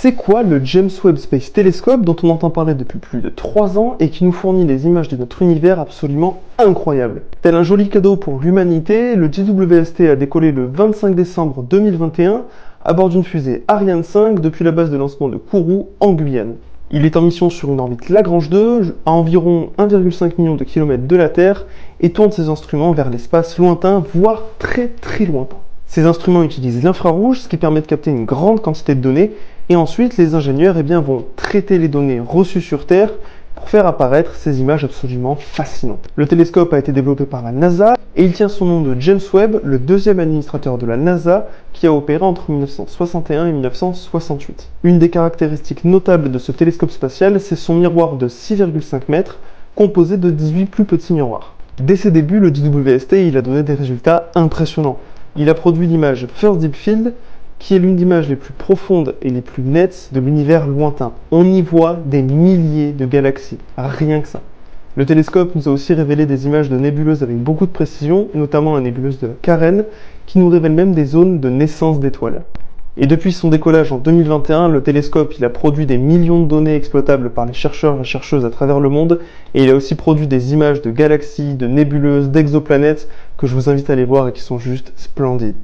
C'est quoi le James Webb Space Telescope dont on entend parler depuis plus de 3 ans et qui nous fournit des images de notre univers absolument incroyables? Tel un joli cadeau pour l'humanité, le JWST a décollé le 25 décembre 2021 à bord d'une fusée Ariane 5 depuis la base de lancement de Kourou en Guyane. Il est en mission sur une orbite Lagrange 2 à environ 1,5 million de kilomètres de la Terre et tourne ses instruments vers l'espace lointain, voire très très lointain. Ces instruments utilisent l'infrarouge, ce qui permet de capter une grande quantité de données, et ensuite les ingénieurs vont traiter les données reçues sur Terre pour faire apparaître ces images absolument fascinantes. Le télescope a été développé par la NASA et il tient son nom de James Webb, le deuxième administrateur de la NASA qui a opéré entre 1961 et 1968. Une des caractéristiques notables de ce télescope spatial, c'est son miroir de 6,5 mètres composé de 18 plus petits miroirs. Dès ses débuts, le JWST a donné des résultats impressionnants. Il a produit l'image First Deep Field, qui est l'une des images les plus profondes et les plus nettes de l'univers lointain. On y voit des milliers de galaxies, rien que ça. Le télescope nous a aussi révélé des images de nébuleuses avec beaucoup de précision, notamment la nébuleuse de la Carène, qui nous révèle même des zones de naissance d'étoiles. Et depuis son décollage en 2021, le télescope a produit des millions de données exploitables par les chercheurs et chercheuses à travers le monde, et il a aussi produit des images de galaxies, de nébuleuses, d'exoplanètes, que je vous invite à aller voir et qui sont juste splendides.